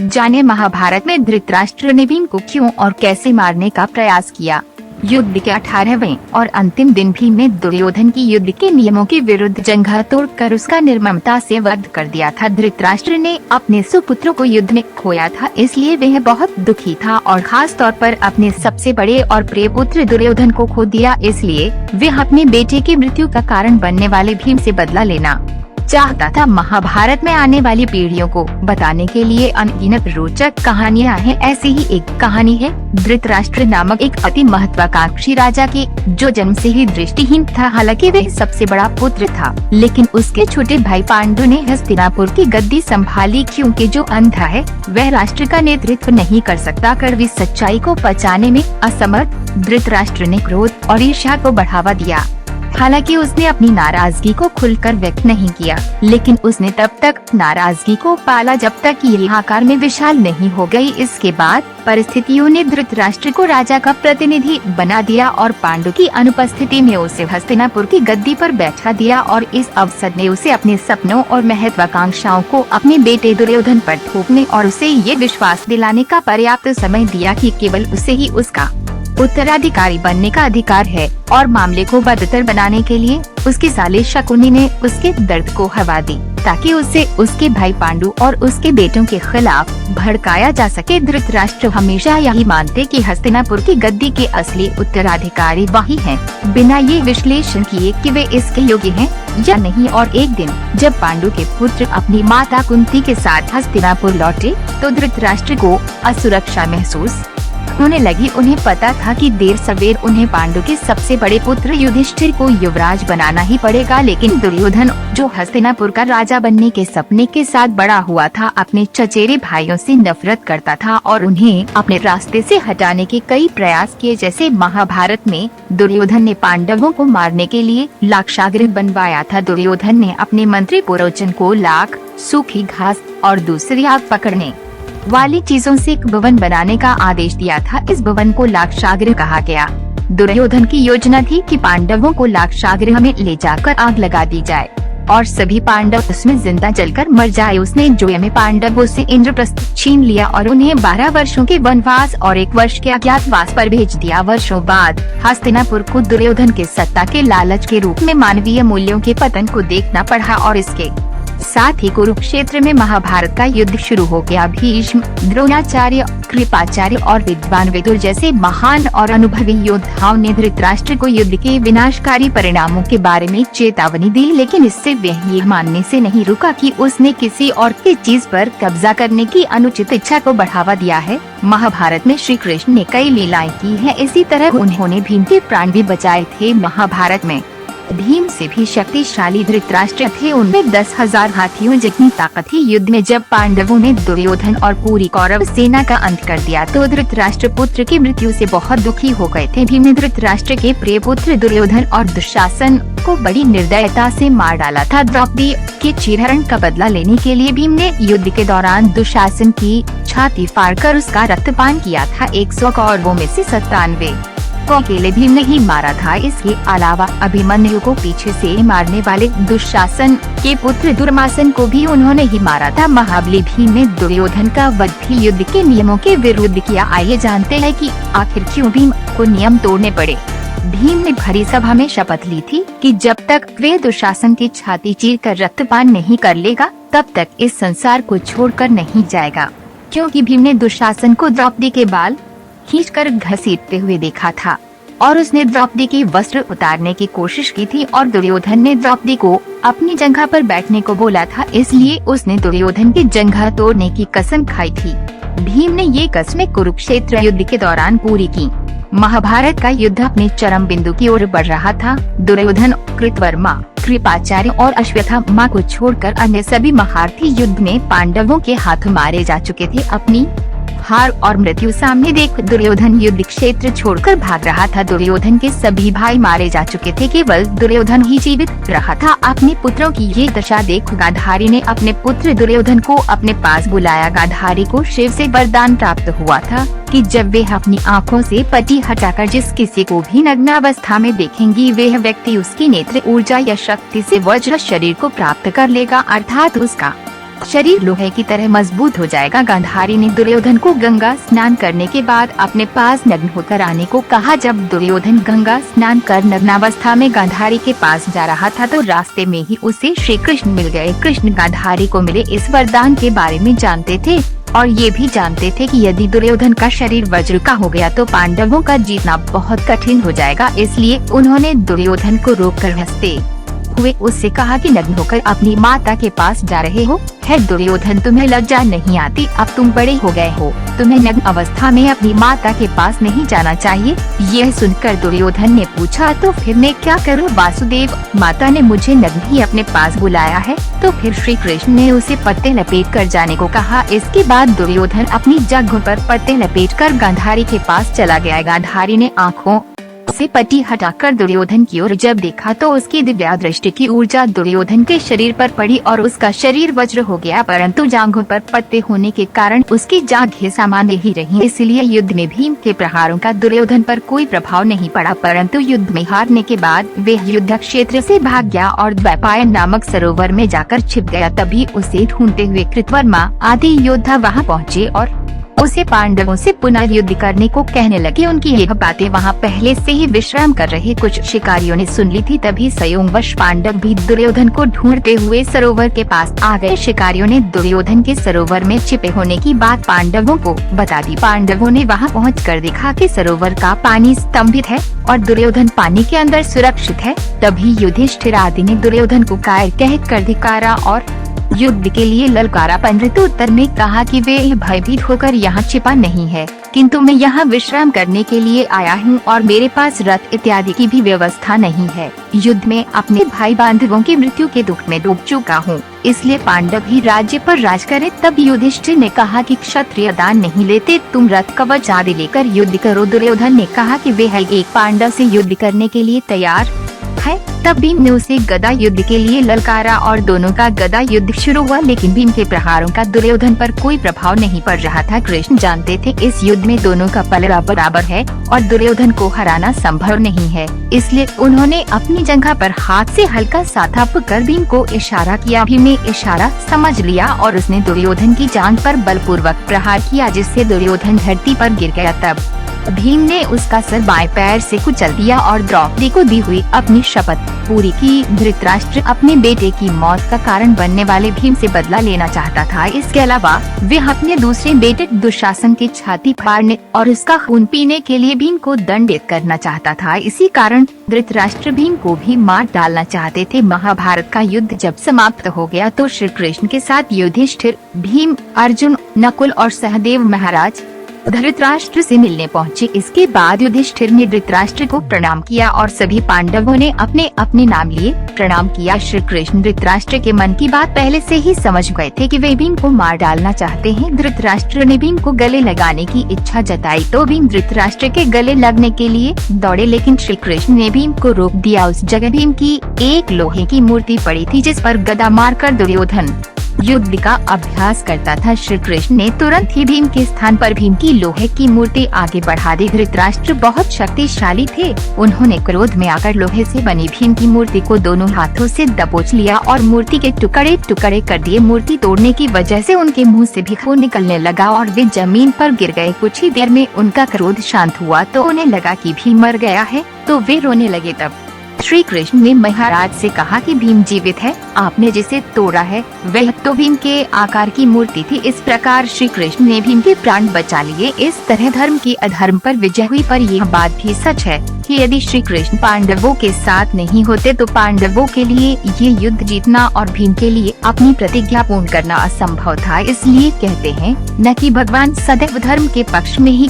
जाने महाभारत में धृतराष्ट्र ने भीम को क्यों और कैसे मारने का प्रयास किया। युद्ध के 18वें और अंतिम दिन भीम ने दुर्योधन की युद्ध के नियमों के विरुद्ध जंघा तोड़कर उसका निर्ममता से वध कर दिया था। धृतराष्ट्र ने अपने सुपुत्रों को युद्ध में खोया था, इसलिए वह बहुत दुखी था और खास तौर पर अपने सबसे बड़े और प्रिय पुत्र दुर्योधन को खो दिया, इसलिए वह अपने बेटे की मृत्यु का कारण बनने वाले भीम से बदला लेना चाहता था। महाभारत में आने वाली पीढ़ियों को बताने के लिए अनगिनत रोचक कहानियां हैं। ऐसी ही एक कहानी है धृतराष्ट्र नामक एक अति महत्वाकांक्षी राजा की, जो जन्म से ही दृष्टिहीन था। हालांकि वह सबसे बड़ा पुत्र था, लेकिन उसके छोटे भाई पांडु ने हस्तिनापुर की गद्दी संभाली, क्योंकि जो अंधा है वह राष्ट्र का नेतृत्व नहीं कर सकता। कड़वी सच्चाई को पचाने में असमर्थ धृतराष्ट्र ने क्रोध और ईर्ष्या को बढ़ावा दिया। हालांकि उसने अपनी नाराजगी को खुलकर व्यक्त नहीं किया, लेकिन उसने तब तक नाराजगी को पाला जब तक ये आकार में विशाल नहीं हो गई। इसके बाद परिस्थितियों ने धृतराष्ट्र को राजा का प्रतिनिधि बना दिया और पांडु की अनुपस्थिति में उसे हस्तिनापुर की गद्दी पर बैठा दिया, और इस अवसर ने उसे अपने सपनों और महत्वाकांक्षाओं को अपने बेटे दुर्योधन पर थोपने और उसे ये विश्वास दिलाने का पर्याप्त समय दिया कि केवल उसे ही उसका उत्तराधिकारी बनने का अधिकार है। और मामले को बदतर बनाने के लिए उसके साले शकुनी ने उसके दर्द को हवा दी, ताकि उसे उसके भाई पांडु और उसके बेटों के खिलाफ भड़काया जा सके। धृतराष्ट्र हमेशा यही मानते कि हस्तिनापुर की गद्दी के असली उत्तराधिकारी वही हैं, बिना ये विश्लेषण किए कि वे इसके योग्य हैं या नहीं। और एक दिन जब पांडु के पुत्र अपनी माता कुंती के साथ हस्तिनापुर लौटे, तो धृतराष्ट्र को असुरक्षा महसूस होने लगी। उन्हें पता था कि देर सवेर उन्हें पांडु के सबसे बड़े पुत्र युधिष्ठिर को युवराज बनाना ही पड़ेगा, लेकिन दुर्योधन, जो हस्तिनापुर का राजा बनने के सपने के साथ बड़ा हुआ था, अपने चचेरे भाइयों से नफरत करता था और उन्हें अपने रास्ते से हटाने के कई प्रयास किए। जैसे महाभारत में दुर्योधन ने पांडवों को मारने के लिए लाक्षागृह बनवाया था। दुर्योधन ने अपने मंत्री पुरोचन को लाख, सूखी घास और दूसरी आग पकड़ने वाली चीजों से एक भवन बनाने का आदेश दिया था। इस भवन को लाक्षागृह कहा गया। दुर्योधन की योजना थी कि पांडवों को लाक्षागृह में ले जाकर आग लगा दी जाए और सभी पांडव उसमें जिंदा जलकर मर जाए। उसने जोया में पांडवों से इंद्रप्रस्थ छीन लिया और उन्हें 12 वर्षों के वनवास और 1 वर्ष के अज्ञातवास पर भेज दिया। वर्षों बाद हस्तिनापुर को दुर्योधन के सत्ता के लालच के रूप में मानवीय मूल्यों के पतन को देखना पड़ा और इसके साथ ही कुरुक्षेत्र में महाभारत का युद्ध शुरू हो गया। भीष्म, द्रोणाचार्य, कृपाचार्य और विद्वान विदुर जैसे महान और अनुभवी योद्धाओं ने धृतराष्ट्र को युद्ध के विनाशकारी परिणामों के बारे में चेतावनी दी, लेकिन इससे वह ये मानने से नहीं रुका कि उसने किसी और की चीज पर कब्जा करने की अनुचित इच्छा को बढ़ावा दिया है। महाभारत में श्री कृष्ण ने कई लीलाएं की है, इसी तरह उन्होंने भीम के प्राण भी बचाए थे। महाभारत में भीम से भी शक्तिशाली धृतराष्ट्र थे, उनमें 10,000 हाथियों जितनी ताकत थी। युद्ध में जब पांडवों ने दुर्योधन और पूरी कौरव सेना का अंत कर दिया, तो धृतराष्ट्र पुत्र की मृत्यु से बहुत दुखी हो गए थे। भीम ने धृतराष्ट्र के प्रिय पुत्र दुर्योधन और दुशासन को बड़ी निर्दयता से मार डाला था। द्रौपदी के चीरहरण का बदला लेने के लिए भीम ने युद्ध के दौरान दुशासन की छाती फाड़कर उसका रक्तपान किया था। 100 कौरवों में से 97 को अकेले भीम ने ही मारा था। इसके अलावा अभिमन्यु को पीछे से मारने वाले दुशासन के पुत्र दुर्मासन को भी उन्होंने ही मारा था। महाबली भीम ने दुर्योधन का वध भी युद्ध के नियमों के विरुद्ध किया। आइए जानते हैं कि आखिर क्यों भीम को नियम तोड़ने पड़े। भीम ने भरी सभा में शपथ ली थी कि जब तक वे दुशासन की छाती चीरकर रक्तपान नहीं कर लेगा, तब तक इस संसार को छोड़कर नहीं जाएगा। क्योंकि भीम ने दुशासन को द्रौपदी के बाल खींचकर घसीटते हुए देखा था और उसने द्रौपदी की वस्त्र उतारने की कोशिश की थी, और दुर्योधन ने द्रौपदी को अपनी जंघा पर बैठने को बोला था, इसलिए उसने दुर्योधन की जंघा तोड़ने की कसम खाई थी। भीम ने ये कस्में कुरुक्षेत्र युद्ध के दौरान पूरी की। महाभारत का युद्ध अपने चरम बिंदु की ओर बढ़ रहा था। दुर्योधन, कृतवर्मा, कृपाचार्य और अश्वत्थामा को छोड़कर अन्य सभी महारथी युद्ध में पांडवों के हाथों मारे जा चुके थे। अपनी हार और मृत्यु सामने देख दुर्योधन युद्ध क्षेत्र छोड़कर भाग रहा था। दुर्योधन के सभी भाई मारे जा चुके थे, केवल दुर्योधन ही जीवित रहा था। अपने पुत्रों की ये दशा देख गांधारी ने अपने पुत्र दुर्योधन को अपने पास बुलाया। गांधारी को शिव से वरदान प्राप्त हुआ था कि जब वे अपनी आँखों से पट्टी हटाकर जिस किसी को भी नग्न अवस्था में देखेंगी, वह व्यक्ति उसकी नेत्र ऊर्जा या शक्ति से वज्र शरीर को प्राप्त कर लेगा, अर्थात उसका शरीर लोहे की तरह मजबूत हो जाएगा। गांधारी ने दुर्योधन को गंगा स्नान करने के बाद अपने पास नग्न होकर आने को कहा। जब दुर्योधन गंगा स्नान कर नग्नावस्था में गांधारी के पास जा रहा था तो रास्ते में ही उसे श्री कृष्ण मिल गए। कृष्ण गांधारी को मिले इस वरदान के बारे में जानते थे और ये भी जानते थे कि यदि दुर्योधन का शरीर वज्र का हो गया तो पांडवों का जीतना बहुत कठिन हो जाएगा। इसलिए उन्होंने दुर्योधन को रोककर हंसते हुए उससे कहा कि नग्न होकर अपनी माता के पास जा रहे हो। है दुर्योधन, तुम्हें लज्जा नहीं आती? अब तुम बड़े हो गए हो, तुम्हें नग्न अवस्था में अपनी माता के पास नहीं जाना चाहिए। यह सुनकर दुर्योधन ने पूछा, तो फिर मैं क्या करूं वासुदेव? माता ने मुझे नग्न ही अपने पास बुलाया है। तो फिर श्री कृष्ण ने उसे पत्ते लपेट कर जाने को कहा। इसके बाद दुर्योधन अपनी जगह पर पत्ते लपेट कर गांधारी के पास चला गया। गांधारी ने आँखों से पट्टी हटाकर दुर्योधन की ओर जब देखा तो उसकी दिव्या दृष्टि की ऊर्जा दुर्योधन के शरीर पर पड़ी और उसका शरीर वज्र हो गया, परंतु जांघों पर पत्ते होने के कारण उसकी जांघें सामान्य ही रहीं। इसलिए युद्ध में भीम के प्रहारों का दुर्योधन पर कोई प्रभाव नहीं पड़ा। परंतु युद्ध में हारने के बाद वे युद्ध क्षेत्र से भाग गया और द्वैपायन नामक सरोवर में जाकर छिप गया। तभी उसे ढूंढते हुए कृतवर्मा आदि योद्धा वहाँ पहुँचे और उसे पांडवों से पुनर्युद्ध करने को कहने लगे। उनकी यह बातें वहाँ पहले से ही विश्राम कर रहे कुछ शिकारियों ने सुन ली थी। तभी संयोगवश पांडव भी दुर्योधन को ढूंढते हुए सरोवर के पास आ गए। शिकारियों ने दुर्योधन के सरोवर में छिपे होने की बात पांडवों को बता दी। पांडवों ने वहाँ पहुंचकर देखा कि सरोवर का पानी स्तंभित है और दुर्योधन पानी के अंदर सुरक्षित है। तभी युधिष्ठिर आदि ने दुर्योधन को कायर कहकर धिक्कारा और युद्ध के लिए ललकारा। परंतु उत्तर में कहा कि वे भयभीत होकर यहाँ छिपा नहीं है, किंतु मैं यहाँ विश्राम करने के लिए आया हूँ और मेरे पास रथ इत्यादि की भी व्यवस्था नहीं है। युद्ध में अपने भाई बांधवों की मृत्यु के दुख में डूब चुका हूँ, इसलिए पांडव ही राज्य पर राज करे। तब युधिष्ठिर ने कहा कि क्षत्रिय दान नहीं लेते, तुम रथ कवच आदि लेकर युद्ध करो। दुर्योधन ने कहा कि वे एक पांडव से युद्ध करने के लिए तैयार है। तब भीम ने उसे गदा युद्ध के लिए ललकारा और दोनों का गदा युद्ध शुरू हुआ, लेकिन भीम के प्रहारों का दुर्योधन पर कोई प्रभाव नहीं पड़ रहा था। कृष्ण जानते थे इस युद्ध में दोनों का पलड़ा बराबर है और दुर्योधन को हराना संभव नहीं है। इसलिए उन्होंने अपनी जगह पर हाथ से हल्का सा थपकर भीम को इशारा किया। भीम ने इशारा समझ लिया और उसने दुर्योधन की जांघ पर बलपूर्वक प्रहार किया, जिससे दुर्योधन धरती पर गिर गया। तब भीम ने उसका सर बाएं पैर से कुचल दिया और द्रौपदी को दी हुई अपनी शपथ पूरी की। धृतराष्ट्र अपने बेटे की मौत का कारण बनने वाले भीम से बदला लेना चाहता था। इसके अलावा वे अपने दूसरे बेटे दुशासन की छाती फाड़ने और उसका खून पीने के लिए भीम को दंडित करना चाहता था। इसी कारण धृतराष्ट्र भीम को भी मार डालना चाहते थे। महाभारत का युद्ध जब समाप्त हो गया तो श्री कृष्ण के साथ युधिष्ठिर, भीम, अर्जुन, नकुल और सहदेव महाराज धृतराष्ट्र से मिलने पहुँचे। इसके बाद युधिष्ठिर ने धृतराष्ट्र को प्रणाम किया और सभी पांडवों ने अपने अपने नाम लिए प्रणाम किया। श्री कृष्ण धृतराष्ट्र के मन की बात पहले से ही समझ गए थे कि वे भीम को मार डालना चाहते हैं। धृतराष्ट्र ने भीम को गले लगाने की इच्छा जताई तो भीम धृतराष्ट्र के गले लगने के लिए दौड़े, लेकिन श्री कृष्ण ने भीम को रोक दिया। उस जगह भीम की एक लोहे की मूर्ति पड़ी थी, जिस पर गदा मारकर दुर्योधन युद्ध का अभ्यास करता था। श्री कृष्ण ने तुरंत ही भीम के स्थान पर भीम की लोहे की मूर्ति आगे बढ़ा दी। धृतराष्ट्र बहुत शक्तिशाली थे, उन्होंने क्रोध में आकर लोहे से बनी भीम की मूर्ति को दोनों हाथों से दबोच लिया और मूर्ति के टुकड़े टुकड़े कर दिए। मूर्ति तोड़ने की वजह से उनके मुंह से भी खून निकलने लगा और वे जमीन पर गिर गए। कुछ ही देर में उनका क्रोध शांत हुआ तो उन्हें लगा कि भीम मर गया है, तो वे रोने लगे। तब श्री कृष्ण ने महाराज से कहा कि भीम जीवित है, आपने जिसे तोड़ा है वह तो भीम के आकार की मूर्ति थी। इस प्रकार श्री कृष्ण ने भीम के प्राण बचा लिए। इस तरह धर्म की अधर्म पर विजय हुई। पर यह बात भी सच है कि यदि श्री कृष्ण पांडवों के साथ नहीं होते तो पांडवों के लिए ये युद्ध जीतना और भीम के लिए अपनी प्रतिज्ञा पूर्ण करना असंभव था। इसलिए कहते हैं न कि भगवान सदैव धर्म के पक्ष में ही